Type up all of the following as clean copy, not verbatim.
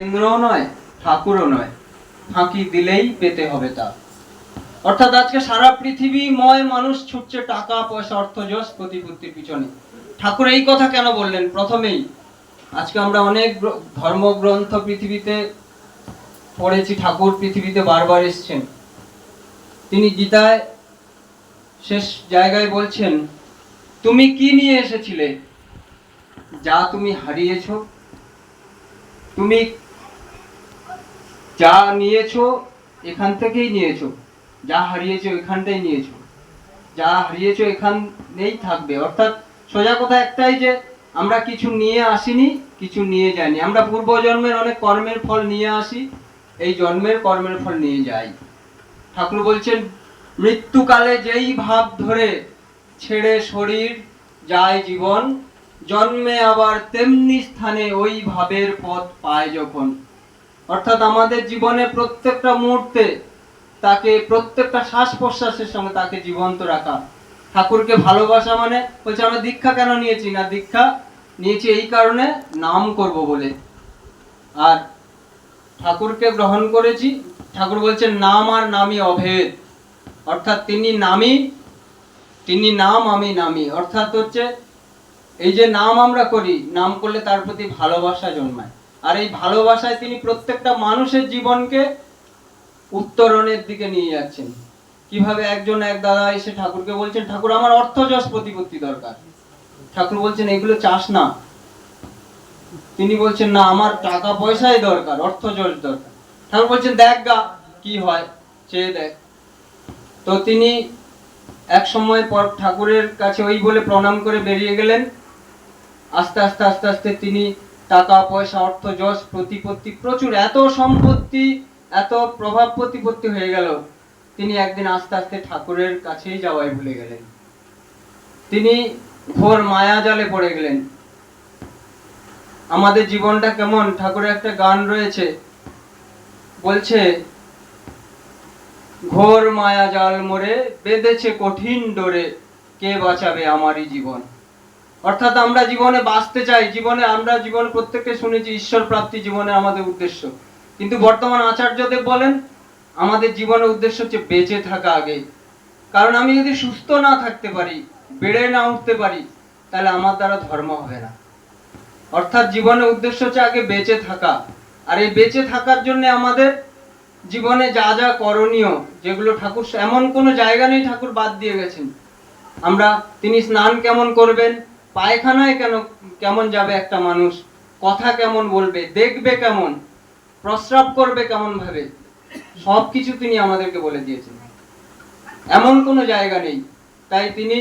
কেন্দ্রও নয়, ঠাকুরও নয়, ফাঁকি দিলেই পেতে হবে তা। অর্থাৎ আজকে সারা পৃথিবীময় মানুষ ছুটছে টাকা পয়সা অর্থ যশ প্রতিপত্তির পিছনে। ঠাকুর এই কথা কেন বললেন প্রথমেই? আজকে আমরা অনেক ধর্মগ্রন্থ পৃথিবীতে পড়েছি, ঠাকুর পৃথিবীতে বারবার এসছেন। তিনি গীতায় শেষ জায়গায় বলছেন, তুমি কি নিয়ে এসেছিলে? যা তুমি হারিয়েছো। তুমি যা নিয়েছো এখান থেকেই নিয়েছো, যা হারিয়েছো এখানটাই নিয়েছো, যা হারিয়েছো এখানেই থাকবে। অর্থাৎ সোজা কথা একটাই, যে আমরা কিছু নিয়ে আসিনি, কিছু নিয়ে যাইনি। আমরা পূর্বজন্মের অনেক কর্মের ফল নিয়ে আসি, এই জন্মের কর্মের ফল নিয়ে যাই। ঠাকুর বলছেন, মৃত্যুকালে যেই ভাব ধরে ছেড়ে শরীর যায় জীবন, জন্মে আবার তেমনি স্থানে ওই ভাবের পথ পায় যখন। অর্থাৎ আমাদের জীবনে প্রত্যেকটা মুহূর্তে তাকে, প্রত্যেকটা শ্বাস প্রশ্বাসের সঙ্গে তাকে জীবন্ত রাখা। ঠাকুরকে ভালোবাসা মানে বলছে, আমরা দীক্ষা কেন নিয়েছি? না, দীক্ষা নিয়েছি এই কারণে, নাম করব বলে। আর ঠাকুরকে গ্রহণ করেছি, ঠাকুর বলছেন নাম আর নামই অভেদ। অর্থাৎ তিনি নামই, তিনি নাম, আমি নামই। অর্থাৎ হচ্ছে এই যে নাম আমরা করি, নাম করলে তার প্রতি ভালোবাসা জন্মায়। আর এই ভালোবাসায় তিনি প্রত্যেকটা মানুষের জীবনকে উত্তরণের দিকে নিয়ে যাচ্ছেন। কিভাবে? এক দাদা এসে ঠাকুরকে বলছেন, ঠাকুর আমার অর্থ যশ প্রতিপত্তি দরকার। ঠাকুর বলছেন এগুলো চাস না। তিনি বলছেন না, আমার টাকা পয়সাই দরকার, অর্থ যশ দরকার। ঠাকুর বলছেন দেখ গা কি হয়, চেয়ে দেখ। তো তিনি এক সময় পর ঠাকুরের কাছে ওই বলে প্রণাম করে বেরিয়ে গেলেন। আস্তে আস্তে আস্তে আস্তে তিনি টাকা পয়সা অর্থ যশ প্রতিপত্তি প্রচুর, এত সম্পত্তি, এত প্রভাব প্রতিপত্তি হয়ে গেল, তিনি একদিন আস্তে আস্তে ঠাকুরের কাছেই যাওয়াই ভুলে গেলেন। তিনি ঘোর মায়া জালে পড়ে গেলেন। আমাদের জীবনটা কেমন? ঠাকুরের একটা গান রয়েছে, বলছে, ঘোর মায়া জাল মোরে বেঁধেছে কঠিন ডোরে, কে বাঁচাবে আমারই জীবন। অর্থাৎ আমরা জীবনে বাঁচতে চাই, জীবনে আমরা জীবনে প্রত্যেককে শুনেছি ঈশ্বর প্রাপ্তি জীবনে আমাদের উদ্দেশ্য। কিন্তু বর্তমান আচার্যদেব বলেন আমাদের জীবনের উদ্দেশ্য হচ্ছে বেঁচে থাকা আগে। কারণ আমি যদি সুস্থ না থাকতে পারি, বেড়ে না উঠতে পারি, তাহলে আমার দ্বারা ধর্ম হবে না। অর্থাৎ জীবনের উদ্দেশ্য হচ্ছে আগে বেঁচে থাকা। আর এই বেঁচে থাকার জন্য আমাদের জীবনে যা যা করণীয়, যেগুলো ঠাকুর, এমন কোনো জায়গা নেই ঠাকুর বাদ দিয়ে গেছেন। আমরা, তিনি স্নান কেমন করবেন, পায়খানায় কেমন যাবে একটা মানুষ, কথা কেমন বলবে, দেখবে কেমন, প্রস্রাব করবে কেমন ভাবে, সবকিছু তিনি আমাদেরকে বলে দিয়েছেন। এমন কোনো জায়গা নেই। তাই তিনি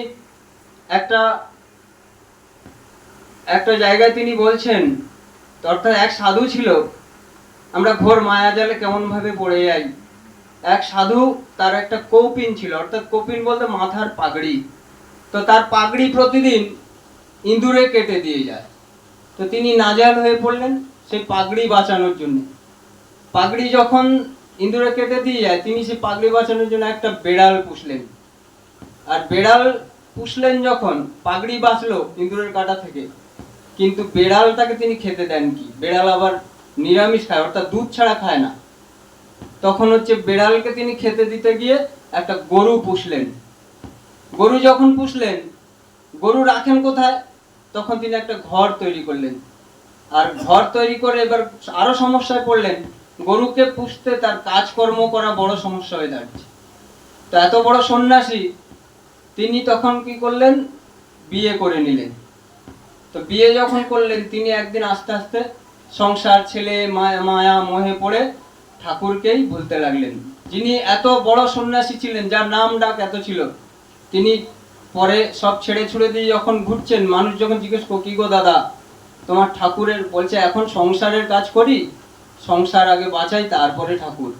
একটা জায়গায় তিনি বলছেন, অর্থাৎ এক সাধু ছিল, আমরা ঘোর মায়াজালে কেমন ভাবে পড়ে যাই। এক সাধু, তার একটা কৌপিন ছিল, অর্থাৎ কৌপিন বলতে মাথার পাগড়ি। তো তার পাগড়ি প্রতিদিন ইঁদুরে কেটে দিয়ে যায়। তো তিনি নাজাল হয়ে পড়লেন সেই পাগড়ি বাঁচানোর জন্য। পাগড়ি যখন ইঁদুরে কেটে দিয়ে যায়, তিনি সেই পাগড়ি বাঁচানোর জন্য একটা বেড়াল পুষলেন। আর বেড়াল পুষলেন যখন, পাগড়ি বাঁচলো ইঁদুরের কাটা থেকে, কিন্তু বেড়ালটাকে তিনি খেতে দেন কি? বেড়াল আবার নিরামিষ খায়, অর্থাৎ দুধ ছাড়া খায় না। তখন হচ্ছে বেড়ালকে তিনি খেতে দিতে গিয়ে একটা গরু পুষলেন। গরু যখন পুষলেন, গরু রাখেন কোথায়? তখন তিনি একটা ঘর তৈরি করলেন। আর ঘর তৈরি করে এবার আরো সমস্যায় পড়লেন। গরুকে পুষতে তার কাজকর্ম করা বড় সমস্যা হয়ে দাঁড়িয়েছে। তো এত বড় সন্ন্যাসী, তিনি তখন কি করলেন? বিয়ে করে নিলেন। তো বিয়ে যখন করলেন, তিনি একদিন আস্তে আস্তে সংসার, ছেলে, মায়া মোহে পড়ে ঠাকুরকেই ভুলতে লাগলেন। যিনি এত বড় সন্ন্যাসী ছিলেন, যার নাম ডাক এত ছিল, তিনি পরে সব ছেড়ে ছুড়ে দিয়ে যখন ঘুরছেন, মানুষ যখন জিজ্ঞেস করো, কি গো দাদা তোমার ঠাকুরের? বলছে এখন সংসারের কাজ করি, সংসার আগে বাঁচাই, তারপরে ঠাকুর।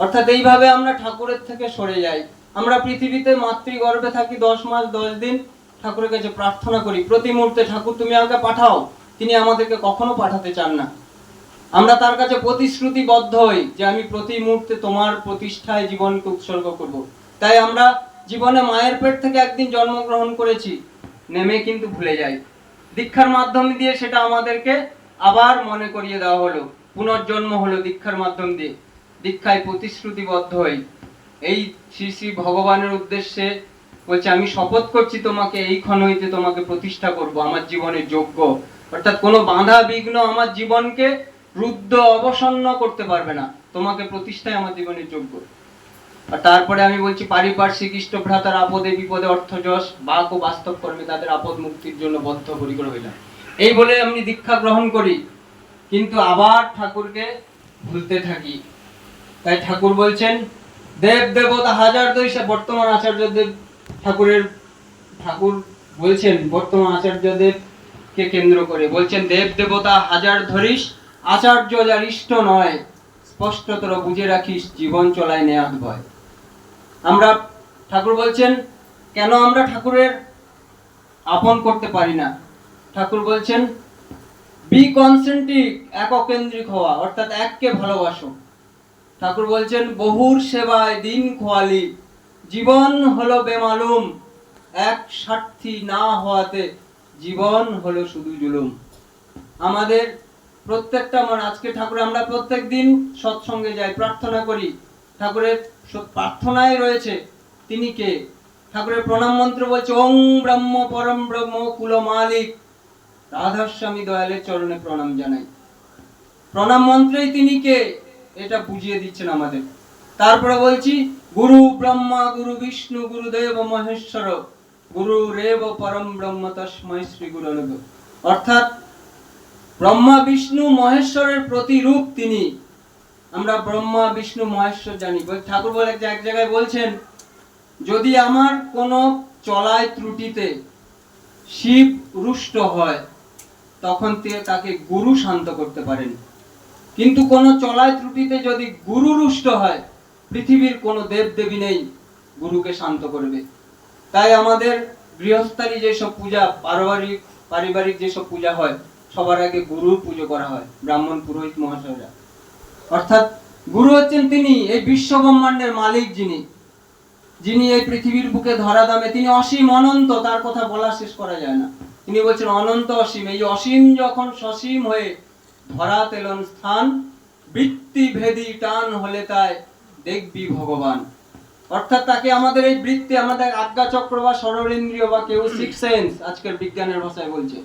অর্থাৎ এইভাবে আমরা ঠাকুরের থেকে সরে যাই। আমরা পৃথিবীতে মাতৃগর্ভে থাকি 10 মাস 10 দিন, ঠাকুরের কাছে প্রার্থনা করি প্রতি মুহূর্তে, ঠাকুর তুমি আমাকে পাঠাও। তিনি আমাদেরকে কখনো পাঠাতে চান না। আমরা তার কাছে প্রতিশ্রুতিবদ্ধ হই যে আমি প্রতি মুহূর্তে তোমার প্রতিষ্ঠায় জীবনকে উৎসর্গ করব। তাই আমরা জীবনে মায়ের পেট থেকে একদিন জন্মগ্রহণ করেছি, নেমে কিন্তু ভুলে যাই। দীক্ষার মাধ্যমে দিয়ে সেটা আমাদেরকে আবার মনে করিয়ে দেওয়া হলো। পুনর্জন্ম হলো দীক্ষার মাধ্যম দিয়ে, দীক্ষায় প্রতিশ্রুতিবদ্ধ হই। এই শ্রী শ্রী ভগবানের উদ্দেশ্যে বলছে, আমি শপথ করছি তোমাকে, এই ক্ষণ হইতে তোমাকে প্রতিষ্ঠা করব আমার জীবনের যোগ্য। অর্থাৎ কোনো বাধা বিঘ্ন আমার জীবনকে রুদ্ধ অবসন্ন করতে পারবে না, তোমাকে প্রতিষ্ঠায় আমার জীবনের যোগ্য। আর তারপরে আমি বলছি, পারিপার্শ্বিক ইষ্ট ভ্রাতার আপদে বিপদে অর্থ যশ বাক ও বাস্তব কর্মে তাদের আপদ মুক্তির জন্য বদ্ধ পরিকর হইলাম। এই বলে আমি দীক্ষা গ্রহণ করি, কিন্তু আবার ঠাকুরকে ভুলতে থাকি। তাই ঠাকুর বলছেন, দেব দেবতা হাজার দৈসা, বর্তমান আচার্যদেব ঠাকুর বলছেন বর্তমান আচার্যদেবকে কেন্দ্র করে বলছেন, দেব দেবতা হাজার ধরিস, আচার্য যার ইষ্ট নয়, স্পষ্টতর বুঝে রাখিস জীবন চলায় নেয়াত ভয়। আমরা ঠাকুর বলছেন, কেন আমরা ঠাকুরের আপন করতে পারি না? ঠাকুর বলছেন, বি কনসেন্ট্রিক, এককেন্দ্রিক হওয়া, অর্থাৎ এককে ভালোবাসো। ঠাকুর বলছেন, বহুর সেবায় দিন খোয়ালি, জীবন হলো বেমালুম, এক স্বার্থী না হওয়াতে জীবন হলো শুধু জুলুম। আমাদের প্রত্যেকটা আজকে ঠাকুর আমরা প্রত্যেক দিন সৎসঙ্গে যাই, প্রার্থনা করি। ঠাকুরের প্রার্থনায় রয়েছে তিনি কে। ঠাকুরের প্রণাম মন্ত্র বলছে, ওং ব্রহ্ম পরম ব্রহ্ম কুল মালিক রাধাস্বামী দয়ালের চরণে প্রণাম জানাই। প্রণাম মন্ত্রেই তিনি কে এটা বুঝিয়ে দিচ্ছেন আমাদের। তারপরে বলছি, গুরু ব্রহ্মা গুরু বিষ্ণু গুরুদেব মহেশ্বর গুরু রেব পরম ব্রহ্ম তস্মৈ শ্রী গুরু নমঃ। অর্থাৎ ব্রহ্মা বিষ্ণু মহেশ্বরের প্রতিরূপ তিনি। আমরা ব্রহ্মা বিষ্ণু মহেশ্বর জানি। ঠাকুর বলে এক জায়গায় বলছেন, যদি আমার কোনো চলায় ত্রুটিতে শিব রুষ্ট হয়, তখন তাকে গুরু শান্ত করতে পারেন। কিন্তু কোনো চলায় ত্রুটিতে যদি গুরু রুষ্ট হয়, পৃথিবীর কোনো দেব দেবী নেই গুরুকে শান্ত করবে। তাই আমাদের গৃহস্থালী যেসব পূজা, পারিবারিক যেসব পূজা হয়, সবার আগে গুরুর পুজো করা হয়, ব্রাহ্মণ পুরোহিত মহাশয়রা। অর্থাৎ গুরু হচ্ছেন তিনি, এই বিশ্ব ব্রহ্মাণ্ডের মালিক, যিনি এই পৃথিবীর বুকে ধরা দামে, তিনি অসীম অনন্ত, তার কথা বলা শেষ করা যায় না। তিনি বলছেন অনন্ত অসীম। এই অসীম যখন সসীম হয়ে ধরা তেলন স্থান, বৃত্তি ভেদি টান হলে তাই দেখবি ভগবান। অর্থাৎ তাকে আমাদের এই বৃত্তি, আমাদের আজ্ঞা চক্র বা সরলেন্দ্রিয় বা কেউ সিক্স সেন্স আজকের বিজ্ঞানের ভাষায় বলছে,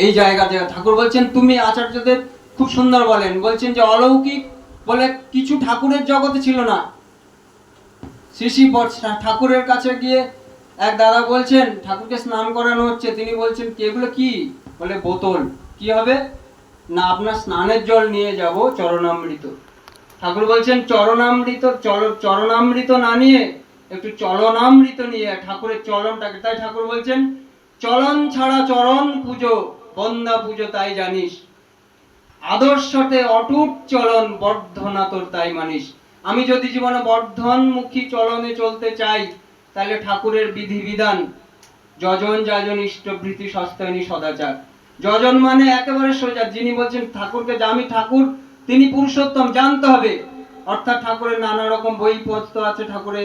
এই জায়গা ঠাকুর বলছেন, তুমি আচার্যদের খুব সুন্দর বলছেন যে অলৌকিক বলে কিছু ঠাকুরের জগতে ছিল না। শ্রী ঠাকুরের কাছে গিয়ে এক দাদা বলছেন, ঠাকুরকে স্নান করানো হচ্ছে, তিনি বলছেন, কি এগুলো কি? বলে বোতল। কি হবে না, আপনার স্নানের জল নিয়ে যাব চরণামৃত। ঠাকুর বলছেন, চরণামৃত না নিয়ে একটু চলনামৃত নিয়ে ঠাকুরের চলনটাকে। তাই ঠাকুর বলছেন, চলন ছাড়া চরণ পুজো, বন্দা পুজো তাই জানিস, আদর্শতে অটুট চলন বর্ধনা তোর তাই মানিস। আমি যদি জীবনে বর্ধনমুখী চলনে চলতে চাই, তাহলে ঠাকুরের বিধিবিধান যজন যাজন ইষ্টভৃতি সস্তায়নী সদাচার। যজন মানে একেবারে সোজা, যিনি বলছেন ঠাকুরকে যে আমি ঠাকুর, তিনি পুরুষোত্তম, জানতে হবে। অর্থাৎ ঠাকুরের নানা রকম বই পত্র আছে, ঠাকুরের